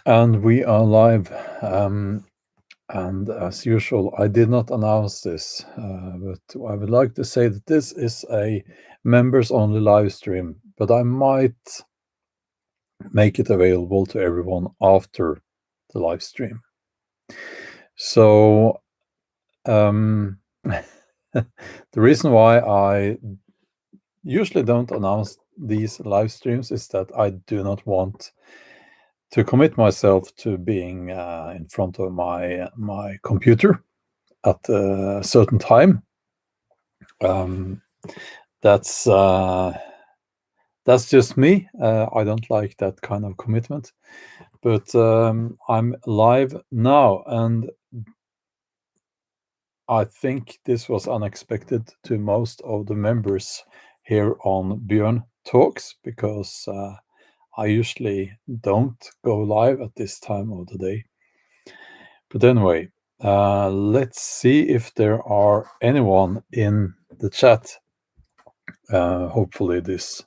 And we are live. And as usual, I did not announce this, but I would like to say that this is a members-only live stream, but I might make it available to everyone after the live stream. So the reason why I usually don't announce these live streams is that I do not want to commit myself to being in front of my computer at a certain time. That's just me. I don't like that kind of commitment. But I'm live now, and I think this was unexpected to most of the members here on Bjorn Talks, because I usually don't go live at this time of the day. But anyway, let's see if there are anyone in the chat. Hopefully this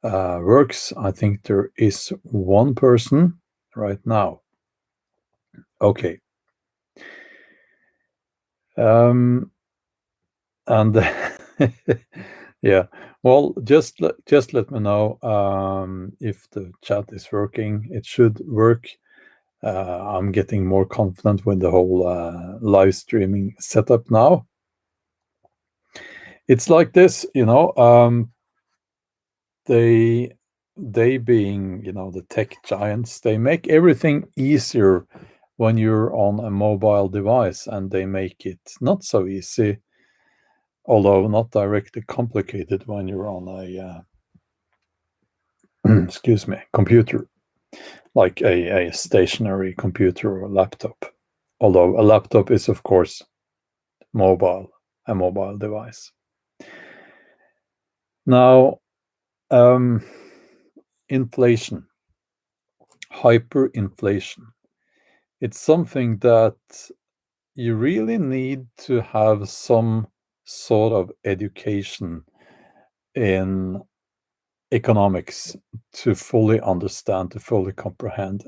works. I think there is one person right now. Okay. And yeah, well, just let me know if the chat is working. It should work. I'm getting more confident with the whole live streaming setup now. It's like this, they being, the tech giants, they make everything easier when you're on a mobile device, and they make it not so easy, although not directly complicated, when you're on a excuse me, computer, like a stationary computer or a laptop. Although a laptop is, of course, a mobile device. Now, inflation, hyperinflation. It's something that you really need to have some sort of education in economics to fully understand, to fully comprehend.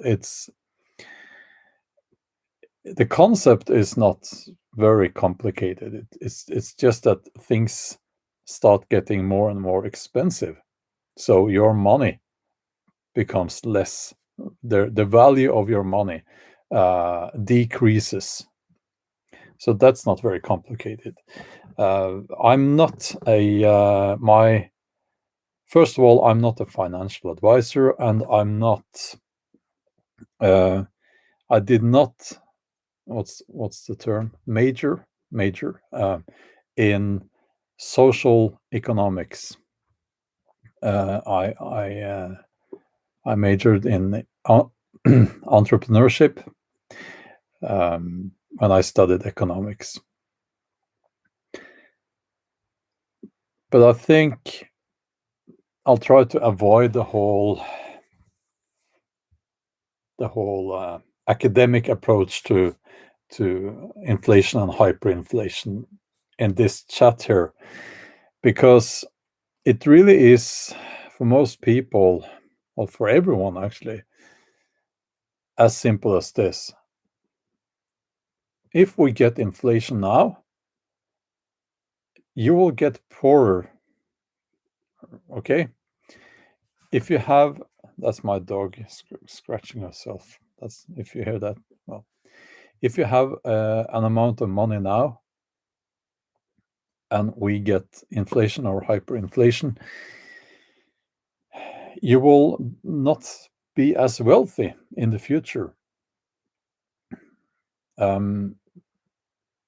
The concept is not very complicated. It's just that things start getting more and more expensive, so your money becomes less. The value of your money decreases. So that's not very complicated. I'm not first of all, I'm not a financial advisor, and I'm not. I did not. What's the term? Major in social economics. I majored in entrepreneurship when I studied economics. But I think I'll try to avoid the whole academic approach to inflation and hyperinflation in this chat here, because it really is, for most people, or for everyone actually, as simple as this. If we get inflation now, you will get poorer. Okay? If you have, that's my dog scratching herself. That's, if you hear that, well, if you have an amount of money now, and we get inflation or hyperinflation, you will not be as wealthy in the future.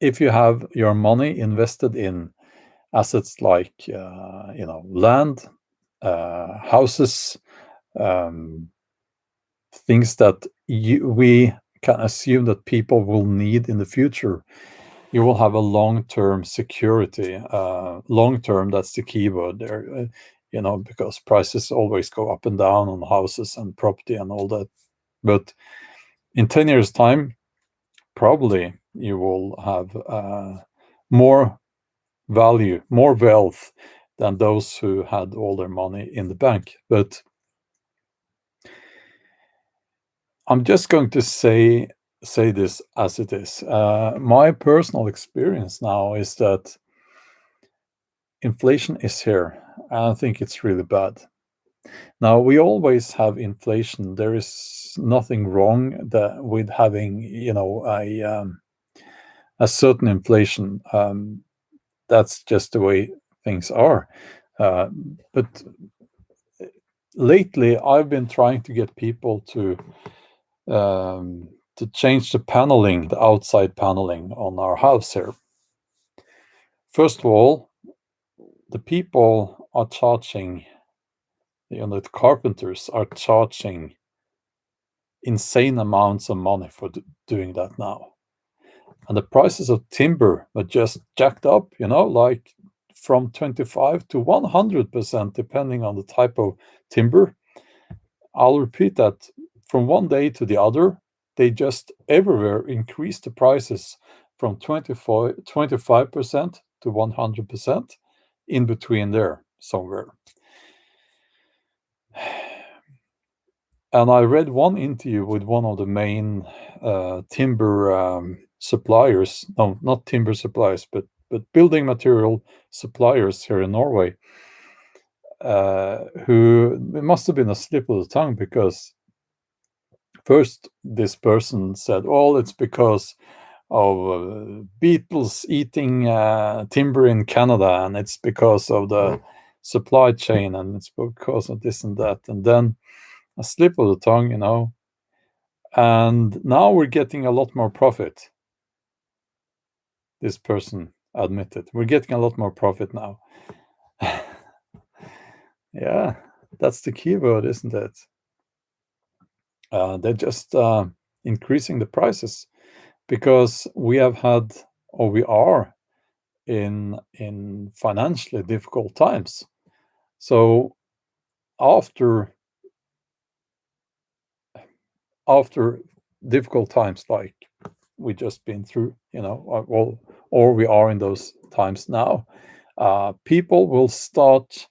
If you have your money invested in assets like land, houses, things that we can assume that people will need in the future, you will have a long-term security. Long-term, that's the keyword there, because prices always go up and down on houses and property and all that. But in 10 years' time, probably you will have more value, more wealth than those who had all their money in the bank. But I'm just going to say this as it is. My personal experience now is that inflation is here. I think it's really bad. Now, we always have inflation. There is nothing wrong with having, a certain inflation. That's just the way things are. But lately, I've been trying to get people to change the paneling, the outside paneling on our house here. First of all, the people are charging, the carpenters are charging insane amounts of money for doing that now. And the prices of timber are just jacked up, like from 25 to 100%, depending on the type of timber. I'll repeat that, from one day to the other, they just everywhere increase the prices from 25% to 100%, in between there somewhere. And I read one interview with one of the main timber suppliers, no, not timber suppliers, but building material suppliers here in Norway, who, it must have been a slip of the tongue, because first this person said, well, it's because of beetles eating timber in Canada, and it's because of the supply chain, and it's because of this and that, and then a slip of the tongue, and now we're getting a lot more profit. This person admitted, we're getting a lot more profit now. Yeah, that's the keyword, isn't it? They're just increasing the prices because we have had, or we are in financially difficult times. So after difficult times like we just been through, or we are in those times now, people will start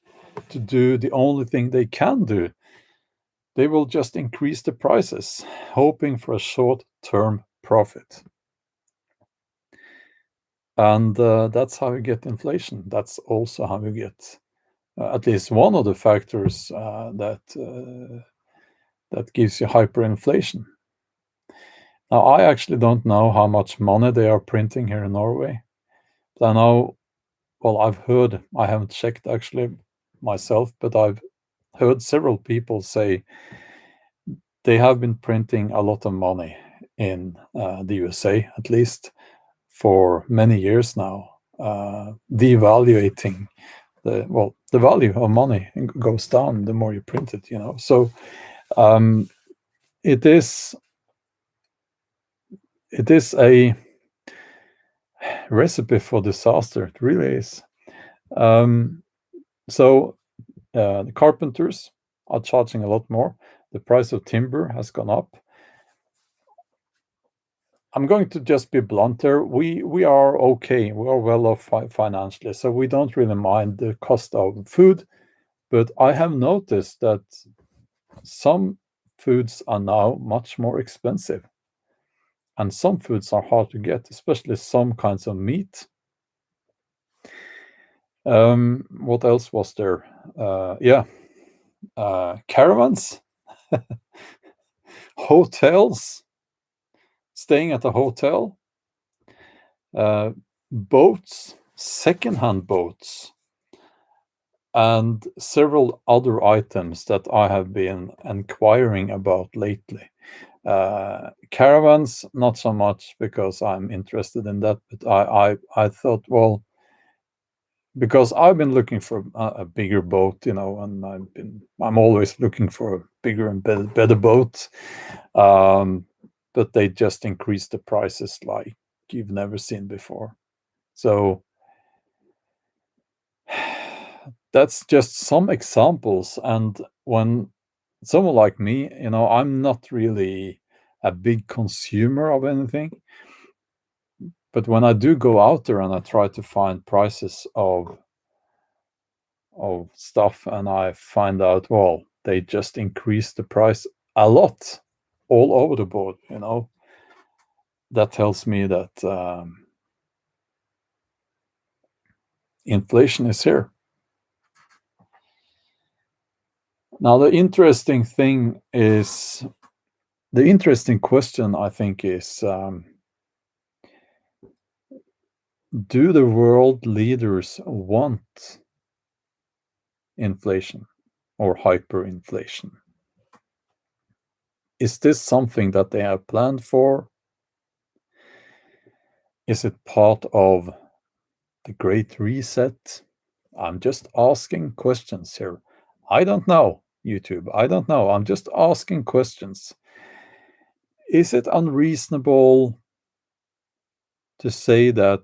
to do the only thing they can do. They will just increase the prices, hoping for a short-term profit. And that's how you get inflation. That's also how you get at least one of the factors that gives you hyperinflation. Now, I actually don't know how much money they are printing here in Norway. But I know, well, I've heard, I haven't checked actually myself, but I've heard several people say they have been printing a lot of money in the USA, at least for many years now, devaluating the value of money goes down the more you print it, So it is a recipe for disaster. It really is. So the carpenters are charging a lot more. The price of timber has gone up. I'm going to just be blunt there. We are okay. We are well off financially, so we don't really mind the cost of food. But I have noticed that some foods are now much more expensive, and some foods are hard to get, especially some kinds of meat. What else was there? Caravans, hotels, staying at a hotel, boats, secondhand boats, and several other items that I have been inquiring about lately. Caravans, not so much because I'm interested in that, but I thought, well, because I've been looking for a bigger boat, and I'm always looking for a bigger and better boat. But they just increased the prices like you've never seen before. So that's just some examples. And when someone like me, I'm not really a big consumer of anything. But when I do go out there and I try to find prices of stuff, and I find out, well, they just increased the price a lot. all over the board, that tells me that inflation is here. Now, the interesting question, I think, is do the world leaders want inflation or hyperinflation? Is this something that they have planned for? Is it part of the Great Reset? I'm just asking questions here. I don't know, YouTube. I don't know. I'm just asking questions. Is it unreasonable to say that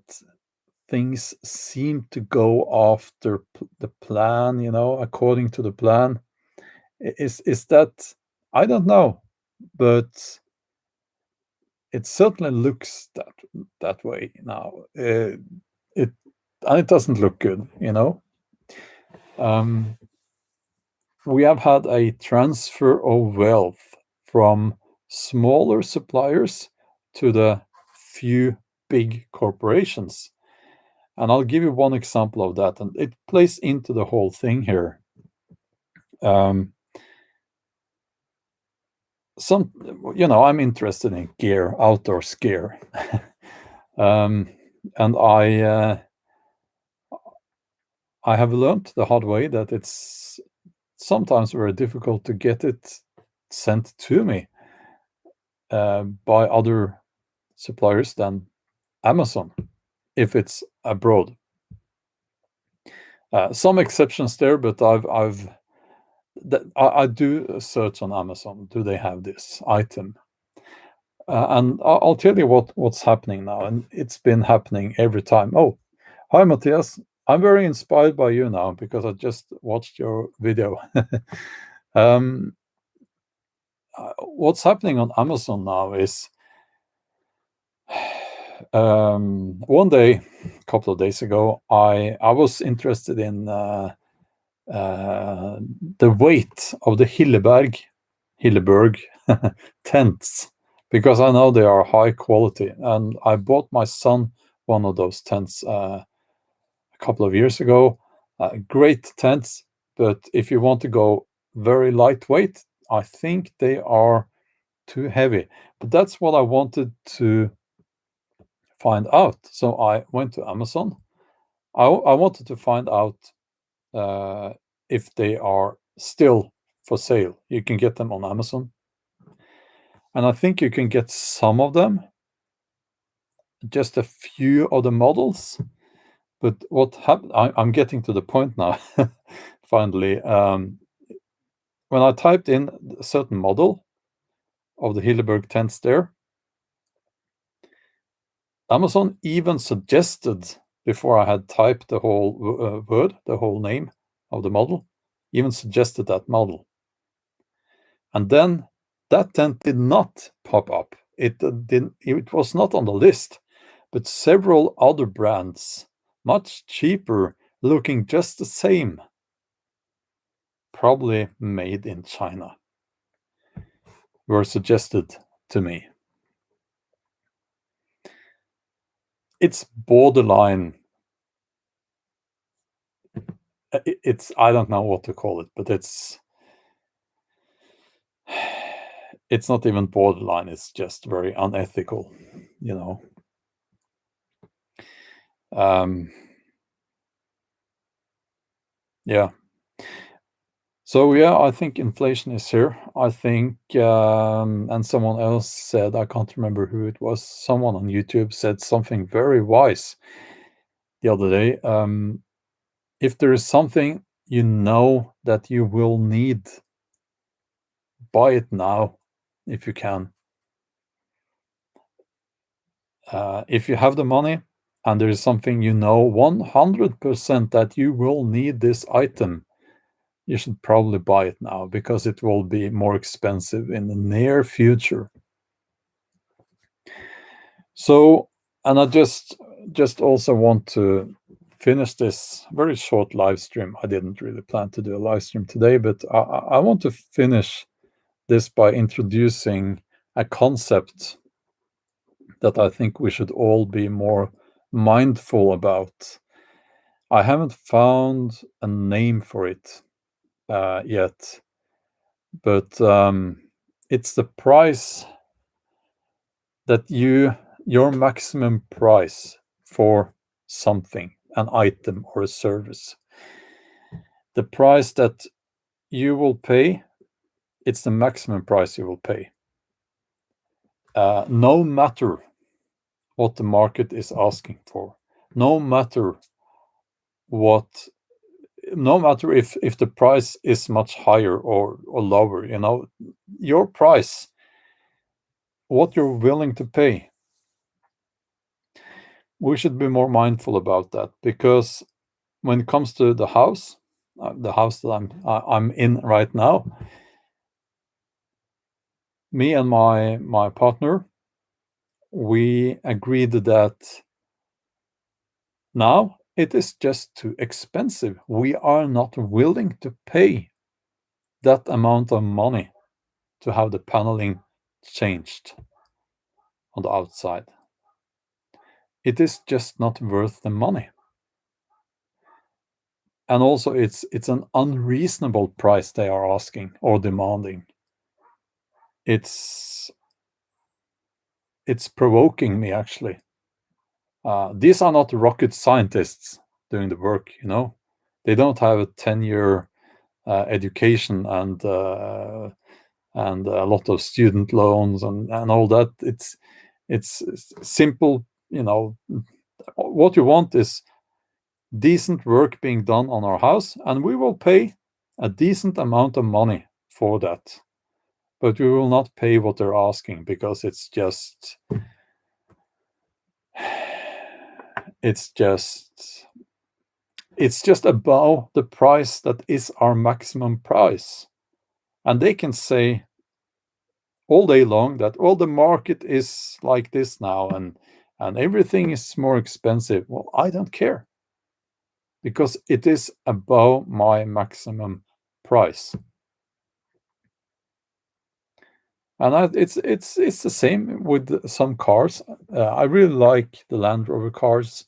things seem to go after the plan, according to the plan? Is that, I don't know, but it certainly looks that way now. It doesn't look good, We have had a transfer of wealth from smaller suppliers to the few big corporations. And I'll give you one example of that, and it plays into the whole thing here. I'm interested in gear, outdoors gear. And I have learned the hard way that it's sometimes very difficult to get it sent to me by other suppliers than Amazon, if it's abroad. Some exceptions there, but I do search on Amazon. Do they have this item? And I'll tell you what's happening now, and it's been happening every time. Oh, hi Matthias. I'm very inspired by you now because I just watched your video. What's happening on Amazon now is one day, a couple of days ago, I was interested in the weight of the Hilleberg tents, because I know they are high quality, and I bought my son one of those tents a couple of years ago. Great tents, but if you want to go very lightweight, I think they are too heavy. But that's what I wanted to find out. So I went to Amazon. I wanted to find out if they are still for sale. You can get them on Amazon. And I think you can get some of them, just a few of the models. But what happened, I'm getting to the point now, finally. When I typed in a certain model of the Hilleberg tents there, Amazon even suggested, before I had typed the whole word, the whole name of the model, even suggested that model. And then that tent did not pop up. It was not on the list, but several other brands, much cheaper, looking just the same, probably made in China, were suggested to me. It's borderline. I don't know what to call it, but it's not even borderline. It's just very unethical, Yeah. So yeah, I think inflation is here. I think, and someone else said, I can't remember who it was, someone on YouTube said something very wise the other day. If there is something you know that you will need, buy it now if you can. If you have the money and there is something 100% that you will need this item, you should probably buy it now, because it will be more expensive in the near future. So, and I just also want to finish this very short live stream. I didn't really plan to do a live stream today, but I want to finish this by introducing a concept that I think we should all be more mindful about. I haven't found a name for it yet, but it's the price that your maximum price for something, an item or a service. The price that you will pay, it's the maximum price you will pay. No matter what the market is asking for, no matter if the price is much higher or lower, your price, what you're willing to pay. We should be more mindful about that, because when it comes to the house that I'm in right now, me and my partner, we agreed that now it is just too expensive. We are not willing to pay that amount of money to have the paneling changed on the outside. It is just not worth the money. And also it's an unreasonable price they are asking or demanding. It's provoking me, actually. These are not rocket scientists doing the work, They don't have a 10-year education and a lot of student loans and all that. It's simple, What you want is decent work being done on our house, and we will pay a decent amount of money for that. But we will not pay what they're asking, because it's just above the price that is our maximum price. And they can say all day long that, well, the market is like this now, and everything is more expensive. Well, I don't care, because it is above my maximum price. And it's the same with some cars. I really like the Land Rover cars.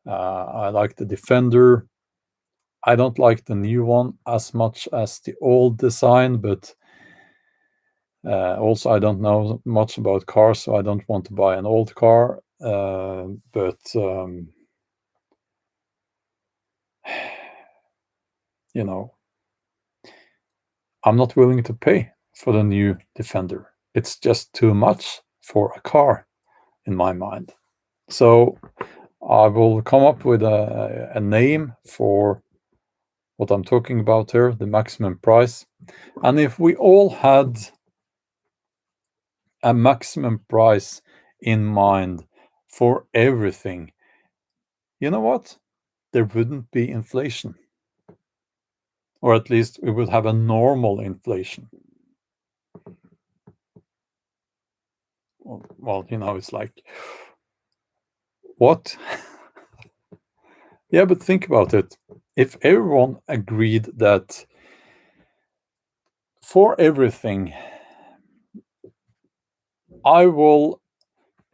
I like the Defender. I don't like the new one as much as the old design, but also I don't know much about cars, so I don't want to buy an old car. But I'm not willing to pay for the new Defender. It's just too much for a car, in my mind. So I will come up with a name for what I'm talking about here, the maximum price. And if we all had a maximum price in mind for everything, you know what? There wouldn't be inflation. Or at least we would have a normal inflation. Well, it's like, what? Yeah, but think about it. If everyone agreed that for everything, I will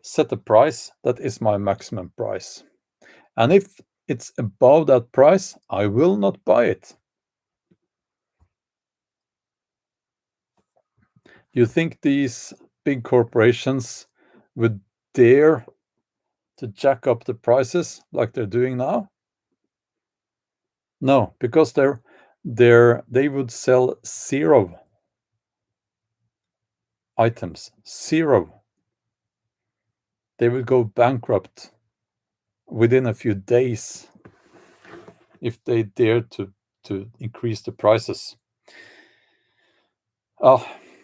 set a price that is my maximum price. And if it's above that price, I will not buy it. You think these big corporations would dare to jack up the prices like they're doing now? No, because they would sell zero items. Zero. They would go bankrupt within a few days if they dared to increase the prices.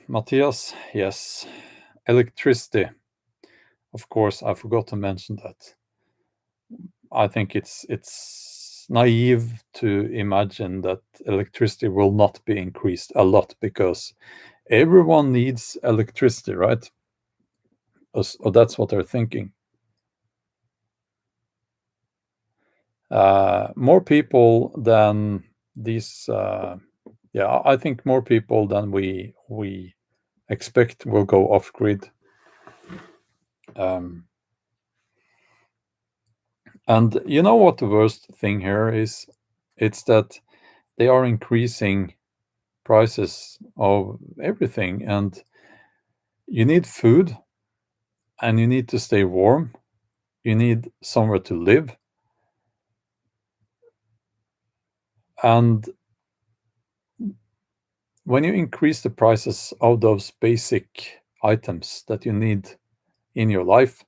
Matthias, yes. Electricity. Of course, I forgot to mention that. I think it's naive to imagine that electricity will not be increased a lot, because everyone needs electricity, right? Or that's what they're thinking. More people than these, I think more people than we expect will go off grid. And you know what the worst thing here is? It's that they are increasing prices of everything, and you need food, and you need to stay warm. You need somewhere to live. And when you increase the prices of those basic items that you need in your life,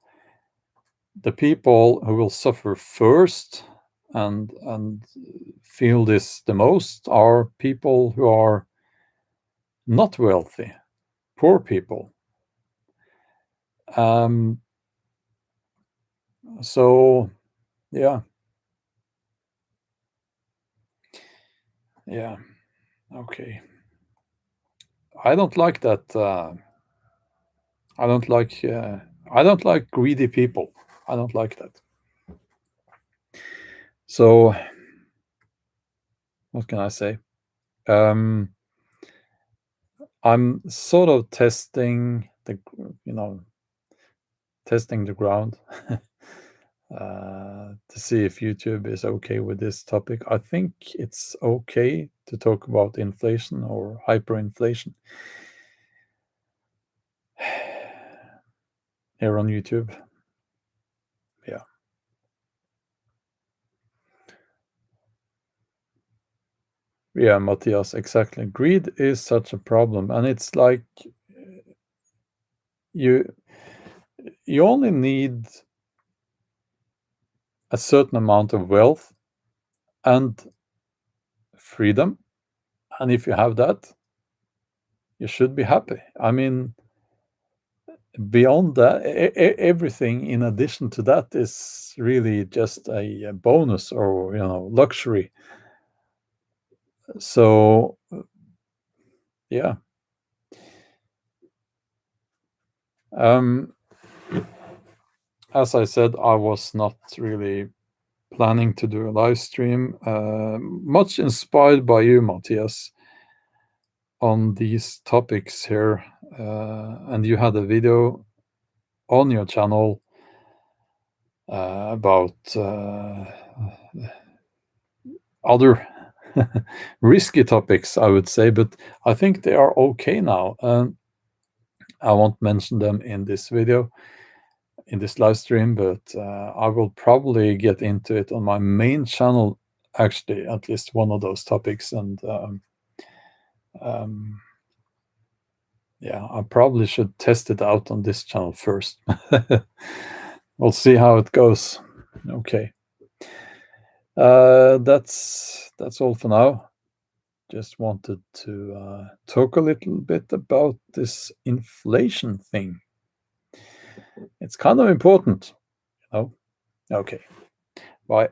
the people who will suffer first and feel this the most are people who are not wealthy, poor people. So yeah, okay. I don't like that. I don't like greedy people. I don't like that. So what can I say? I'm sort of testing the ground to see if YouTube is okay with this topic. I think it's okay to talk about inflation or hyperinflation here on YouTube. Yeah. Yeah, Matthias, exactly. Greed is such a problem, and it's like you only need a certain amount of wealth and freedom, and if you have that, you should be happy. I mean, beyond that, everything in addition to that is really just a bonus or luxury. So yeah. As I said, I was not really planning to do a live stream, much inspired by you, Matthias, on these topics here, and you had a video on your channel about other risky topics, I would say, but I think they are okay now. I won't mention them in this video, in this live stream, but I will probably get into it on my main channel, actually, at least one of those topics. And yeah, I probably should test it out on this channel first. We'll see how it goes. Okay. That's all for now. Just wanted to talk a little bit about this inflation thing. It's kind of important, you know. Okay. Bye.